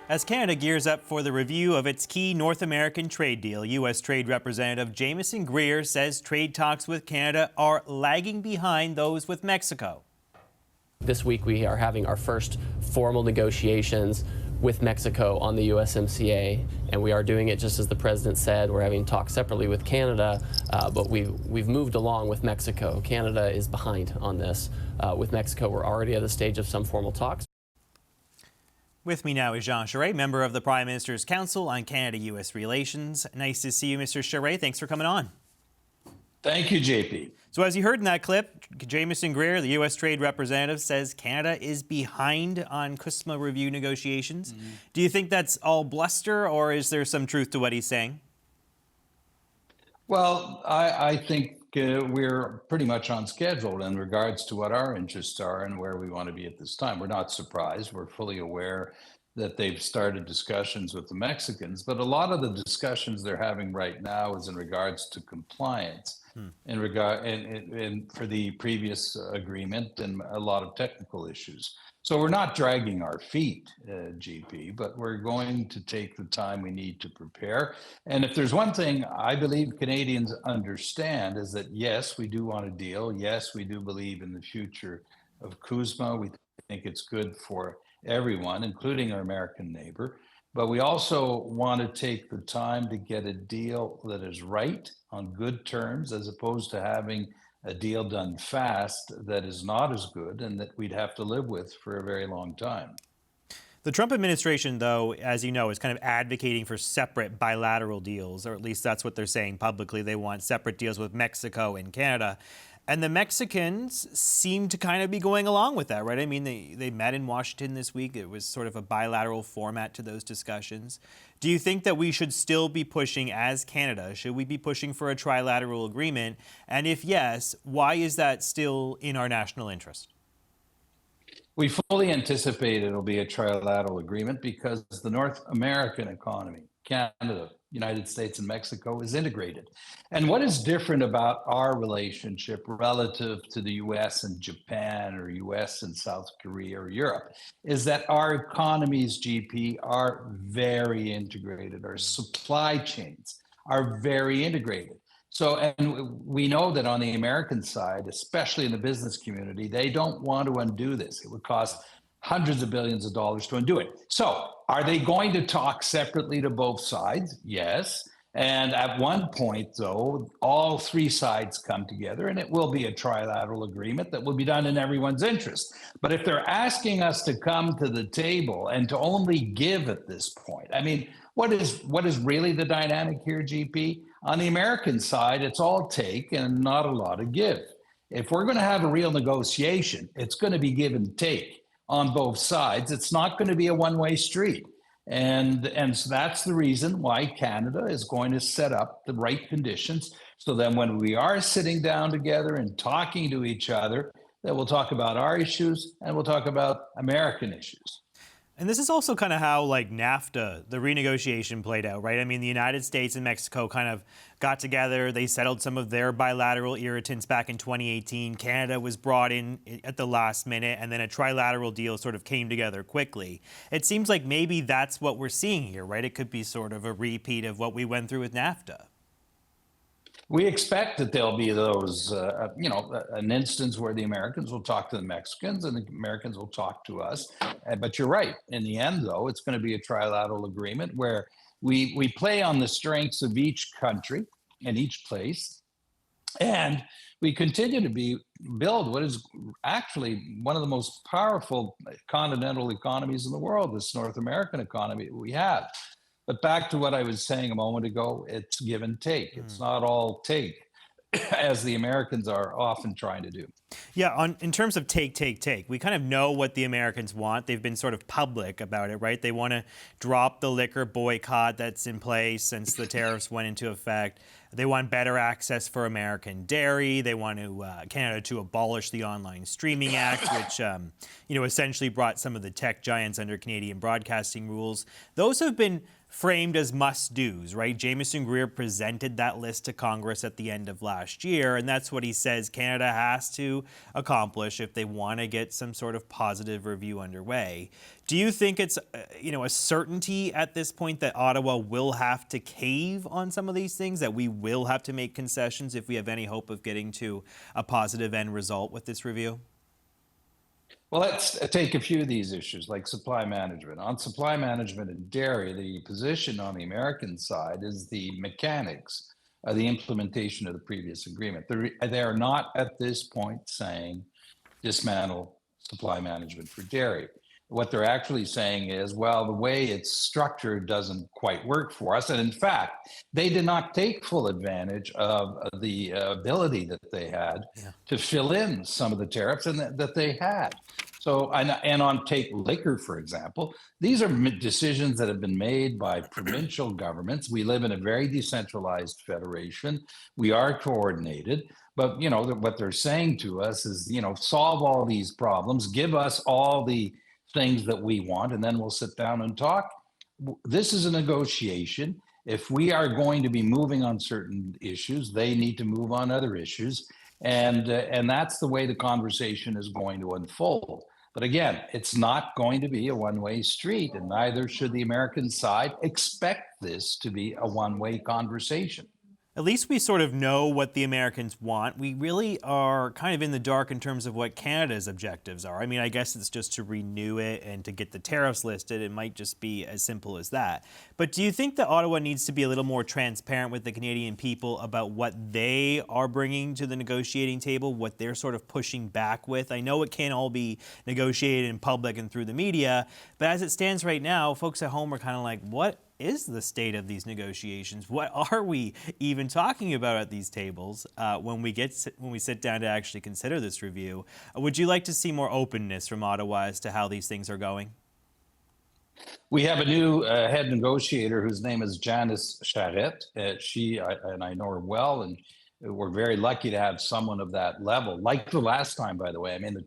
As Canada gears up for the review of its key North American trade deal, U.S. Trade Representative Jamieson Greer says trade talks with Canada are lagging behind those with Mexico. This week we are having our first formal negotiations with Mexico on the USMCA, and we are doing it just as the President said. We're having talks separately with Canada, but we've moved along with Mexico. Canada is behind on this. With Mexico, we're already at the stage of some formal talks. With me now is Jean Charest, member of the Prime Minister's Council on Canada-U.S. Relations. Nice to see you, Mr. Charest. Thanks for coming on. Thank you, JP. So as you heard in that clip, Jamieson Greer, the U.S. Trade Representative, says Canada is behind on CUSMA review negotiations. Do you think that's all bluster, or is there some truth to what he's saying? Well, I think we're pretty much on schedule in regards to what our interests are and where we want to be at this time. We're not surprised. We're fully aware that they've started discussions with the Mexicans, but a lot of the discussions they're having right now is in regards to compliance, in regard and for the previous agreement, and a lot of technical issues. So we're not dragging our feet, GP, but we're going to take the time we need to prepare. And if there's one thing I believe Canadians understand is that, yes, we do want a deal. Yes, we do believe in the future of CUSMA. We think it's good for everyone, including our American neighbor. But we also want to take the time to get a deal that is right on good terms, as opposed to having a deal done fast that is not as good and that we'd have to live with for a very long time. The Trump administration, though, as you know, is kind of advocating for separate bilateral deals, or at least that's what they're saying publicly. They want separate deals with Mexico and Canada. And the Mexicans seem to kind of be going along with that, right? I mean, they met in Washington this week. It was sort of a bilateral format to those discussions. Do you think that we should still be pushing, as Canada, should we be pushing for a trilateral agreement? And if yes, why is that still in our national interest? We fully anticipate it'll be a trilateral agreement because the North American economy, Canada, United States, and Mexico, is integrated. And what is different about our relationship relative to the US and Japan, or US and South Korea or Europe, is that our economies, GP, are very integrated. Our supply chains are very integrated. So, and we know that on the American side, especially in the business community, they don't want to undo this. It would cost hundreds of billions of dollars to undo it. So are they going to talk separately to both sides? Yes. And at one point, though, all three sides come together and it will be a trilateral agreement that will be done in everyone's interest. But if they're asking us to come to the table and to only give at this point, I mean, what is really the dynamic here, GP? On the American side, it's all take and not a lot of give. If we're going to have a real negotiation, it's going to be give and take on both sides. It's not going to be a one-way street. And so that's the reason why Canada is going to set up the right conditions so that when we are sitting down together and talking to each other, that we'll talk about our issues and we'll talk about American issues. And this is also kind of how, like, NAFTA, the renegotiation played out, right? I mean, the United States and Mexico kind of got together. They settled some of their bilateral irritants back in 2018. Canada was brought in at the last minute, and then a trilateral deal sort of came together quickly. It seems like maybe that's what we're seeing here, right? It could be sort of a repeat of what we went through with NAFTA. We expect that there'll be those, an instance where the Americans will talk to the Mexicans and the Americans will talk to us. But you're right. In the end, though, it's going to be a trilateral agreement where we play on the strengths of each country and each place. And we continue to build what is actually one of the most powerful continental economies in the world, this North American economy we have. But back to what I was saying a moment ago, it's give and take. It's not all take, as the Americans are often trying to do. Yeah, in terms of take, we kind of know what the Americans want. They've been sort of public about it, right? They want to drop the liquor boycott that's in place since the tariffs went into effect. They want better access for American dairy. They want Canada to abolish the Online Streaming Act, which essentially brought some of the tech giants under Canadian broadcasting rules. Those have been framed as must-dos, right? Jamieson Greer presented that list to Congress at the end of last year, and that's what he says Canada has to to accomplish if they want to get some sort of positive review underway. Do you think it's a certainty at this point that Ottawa will have to cave on some of these things, that we will have to make concessions if we have any hope of getting to a positive end result with this review? Well, let's take a few of these issues, like supply management. On supply management in dairy, the position on the American side is the mechanics of the implementation of the previous agreement. They are not at this point saying dismantle supply management for dairy. What they're actually saying is, well, the way it's structured doesn't quite work for us. And in fact, they did not take full advantage of the ability that they had to fill in some of the tariffs and that they had. So, and on take liquor, for example, these are decisions that have been made by provincial governments. We live in a very decentralized federation. We are coordinated. But, what they're saying to us is, solve all these problems, give us all the things that we want, and then we'll sit down and talk. This is a negotiation. If we are going to be moving on certain issues, they need to move on other issues. And that's the way the conversation is going to unfold. But again, it's not going to be a one-way street, and neither should the American side expect this to be a one-way conversation. At least we sort of know what the Americans want. We really are kind of in the dark in terms of what Canada's objectives are. I mean, I guess it's just to renew it and to get the tariffs listed. It might just be as simple as that. But do you think that Ottawa needs to be a little more transparent with the Canadian people about what they are bringing to the negotiating table, what they're sort of pushing back with? I know it can't all be negotiated in public and through the media, but as it stands right now, folks at home are kind of like, what is the state of these negotiations? What are we even talking about at these tables when we sit down to actually consider this review? Would you like to see more openness from Ottawa as to how these things are going? We have a new head negotiator whose name is Charest. I know her well, and we're very lucky to have someone of that level. Like the last time, by the way. I mean,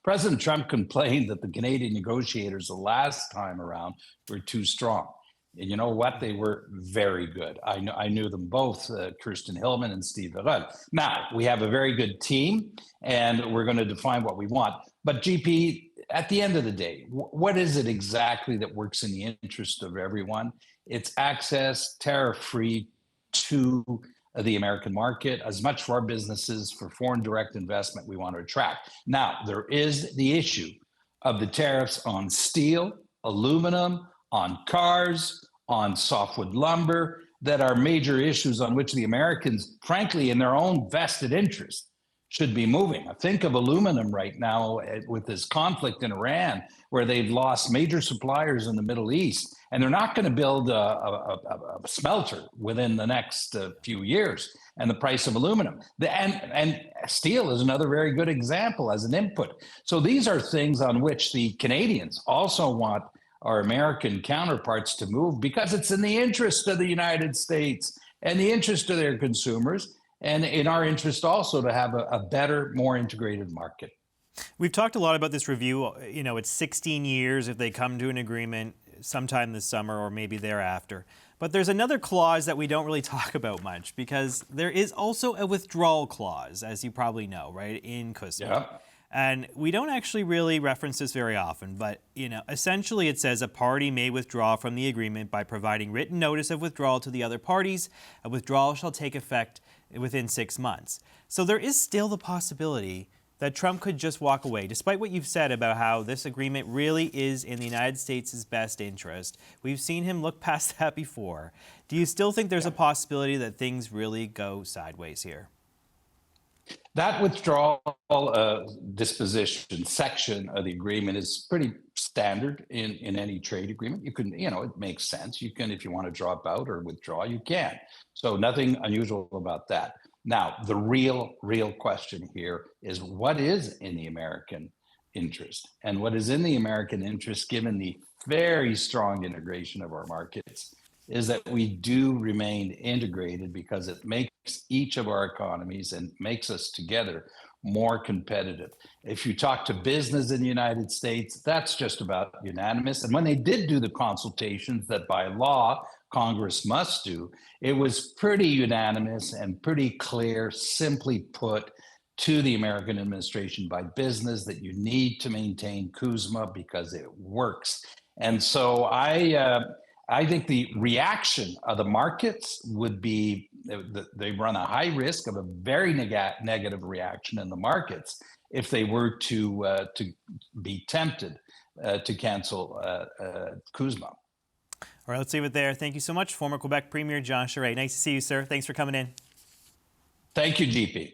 President Trump complained that the Canadian negotiators the last time around were too strong. And you know what? They were very good. I knew them both, Kirsten Hillman and Steve Verrell. Now, we have a very good team, and we're going to define what we want. But GP, at the end of the day, what is it exactly that works in the interest of everyone? It's access, tariff-free to the American market, as much for our businesses, for foreign direct investment we want to attract. Now, there is the issue of the tariffs on steel, aluminum, on cars, on softwood lumber, that are major issues on which the Americans, frankly, in their own vested interest, should be moving. I think of aluminum right now with this conflict in Iran, where they've lost major suppliers in the Middle East, and they're not going to build a smelter within the next few years. And the price of aluminum. And steel is another very good example as an input. So these are things on which the Canadians also want our American counterparts to move, because it's in the interest of the United States and the interest of their consumers, and in our interest also to have a better, more integrated market. We've talked a lot about this review. It's 16 years if they come to an agreement sometime this summer or maybe thereafter. But there's another clause that we don't really talk about much, because there is also a withdrawal clause, as you probably know, right, in CUSMA. Yeah. And we don't actually really reference this very often, but essentially it says a party may withdraw from the agreement by providing written notice of withdrawal to the other parties. A withdrawal shall take effect within 6 months. So there is still the possibility that Trump could just walk away, despite what you've said about how this agreement really is in the United States' best interest. We've seen him look past that before. Do you still think there's a possibility that things really go sideways here? That withdrawal disposition section of the agreement is pretty standard in any trade agreement. You can, it makes sense. You can, if you want to drop out or withdraw, you can. So nothing unusual about that. Now, the real question here is what is in the American interest? And what is in the American interest, given the very strong integration of our markets, is that we do remain integrated, because it makes each of our economies and makes us together more competitive. If you talk to business in the United States, that's just about unanimous. And when they did do the consultations that by law Congress must do, it was pretty unanimous and pretty clear. Simply put, to the American administration by business that you need to maintain CUSMA because it works. And so I think the reaction of the markets would be they run a high risk of a very negative reaction in the markets if they were to be tempted to cancel CUSMA. All right, let's leave it there. Thank you so much, former Quebec Premier John Charest. Nice to see you, sir. Thanks for coming in. Thank you, GP.